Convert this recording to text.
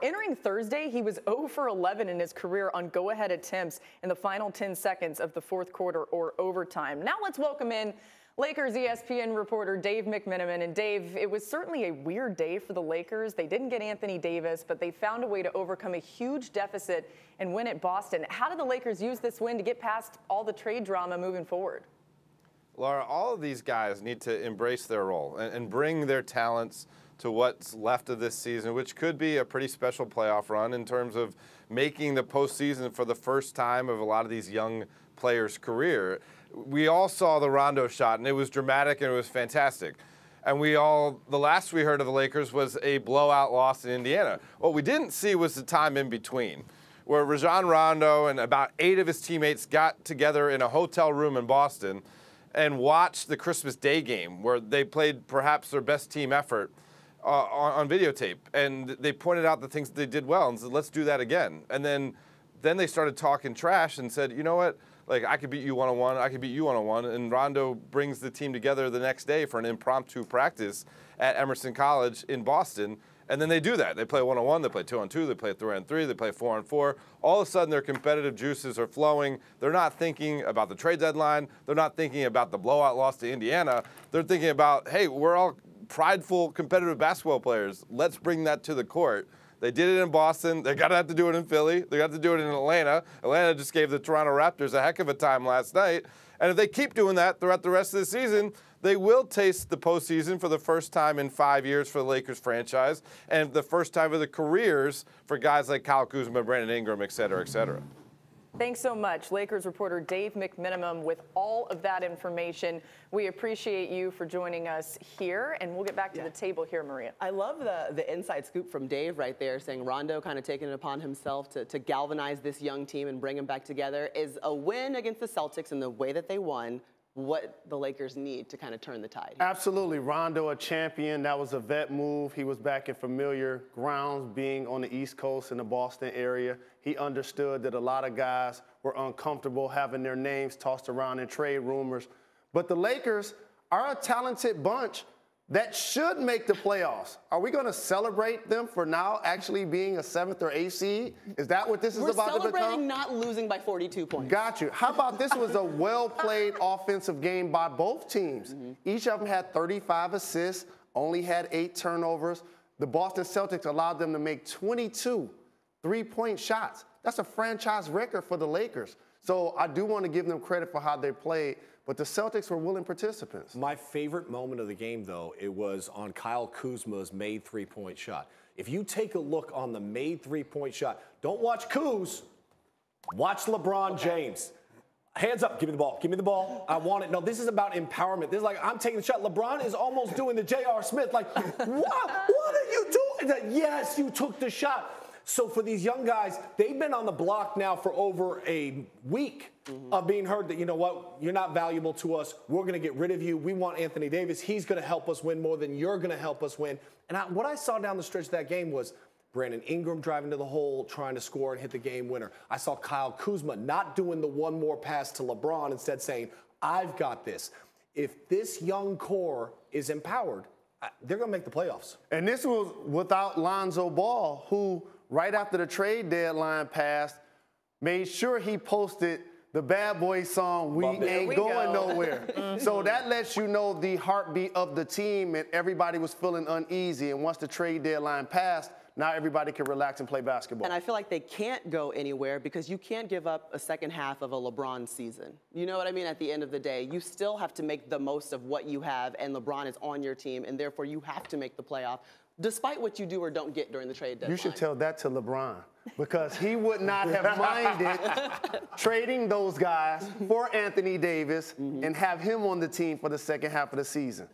entering Thursday, he was 0 for 11 in his career on go-ahead attempts in the final 10 seconds of the fourth quarter or overtime. Now let's welcome in Lakers ESPN reporter Dave McMenamin. And Dave, it was certainly a weird day for the Lakers. They didn't get Anthony Davis, but they found a way to overcome a huge deficit and win at Boston. How did the Lakers use this win to get past all the trade drama moving forward? Laura, all of these guys need to embrace their role and bring their talents to what's left of this season, which could be a pretty special playoff run in terms of making the postseason for the first time of a lot of these young players' career. We all saw the Rondo shot, and it was dramatic and it was fantastic. And the last we heard of the Lakers was a blowout loss in Indiana. What we didn't see was the time in between, where Rajon Rondo and about 8 of his teammates got together in a hotel room in Boston and watched the Christmas Day game, where they played perhaps their best team effort on videotape. And they pointed out the things that they did well and said, let's do that again. And then they started talking trash and said, you know what? Like, I could beat you one-on-one, I could beat you one-on-one. And Rondo brings the team together the next day for an impromptu practice at Emerson College in Boston. And then they do that. They play one-on-one, they play 2-on-2, they play 3-on-3, they play 4-on-4. All of a sudden, their competitive juices are flowing. They're not thinking about the trade deadline. They're not thinking about the blowout loss to Indiana. They're thinking about, hey, we're all prideful, competitive basketball players. Let's bring that to the court. They did it in Boston. They're going to have to do it in Philly. They got to do it in Atlanta. Atlanta just gave the Toronto Raptors a heck of a time last night. And if they keep doing that throughout the rest of the season, they will taste the postseason for the first time in 5 years for the Lakers franchise and the first time of the careers for guys like Kyle Kuzma, Brandon Ingram, et cetera, et cetera. Thanks so much, Lakers reporter Dave McMenamin, with all of that information. We appreciate you for joining us here, and we'll get back to the table here, Maria. I love the inside scoop from Dave right there, saying Rondo kind of taking it upon himself to galvanize this young team and bring them back together. Is a win against the Celtics and the way that they won what the Lakers need to kind of turn the tide? Absolutely. Rondo, a champion. That was a vet move. He was back in familiar grounds, being on the East Coast in the Boston area. He understood that a lot of guys were uncomfortable having their names tossed around in trade rumors. But the Lakers are a talented bunch that should make the playoffs. Are we going to celebrate them for now actually being a 7th or 8th seed? Is that what this is about to become? We're celebrating not losing by 42 points. Got you. How about this was a well-played offensive game by both teams. Each of them had 35 assists, only had 8 turnovers. The Boston Celtics allowed them to make 22 three-point shots. That's a franchise record for the Lakers. So I do want to give them credit for how they played. But the Celtics were willing participants. My favorite moment of the game, though, it was on Kyle Kuzma's made three-point shot. If you take a look on the made three-point shot, don't watch Kuz, watch LeBron James. Hands up, give me the ball, give me the ball. I want it. No, this is about empowerment. This is like, I'm taking the shot. LeBron is almost doing the J.R. Smith, like, what are you doing? Yes, you took the shot. So for these young guys, they've been on the block now for over a week of being heard that, you know what, you're not valuable to us. We're going to get rid of you. We want Anthony Davis. He's going to help us win more than you're going to help us win. And what I saw down the stretch of that game was Brandon Ingram driving to the hole, trying to score and hit the game winner. I saw Kyle Kuzma not doing the one more pass to LeBron, instead saying, I've got this. If this young core is empowered, they're going to make the playoffs. And this was without Lonzo Ball, who right after the trade deadline passed, made sure he posted the Bad Boy song, We Ain't Going Nowhere. So that lets you know the heartbeat of the team, and everybody was feeling uneasy. And once the trade deadline passed, now everybody can relax and play basketball. And I feel like they can't go anywhere because you can't give up a second half of a LeBron season. You know what I mean? At the end of the day, you still have to make the most of what you have, and LeBron is on your team, and therefore you have to make the playoff, despite what you do or don't get during the trade deadline. You should tell that to LeBron, because he would not have minded trading those guys for Anthony Davis and have him on the team for the second half of the season.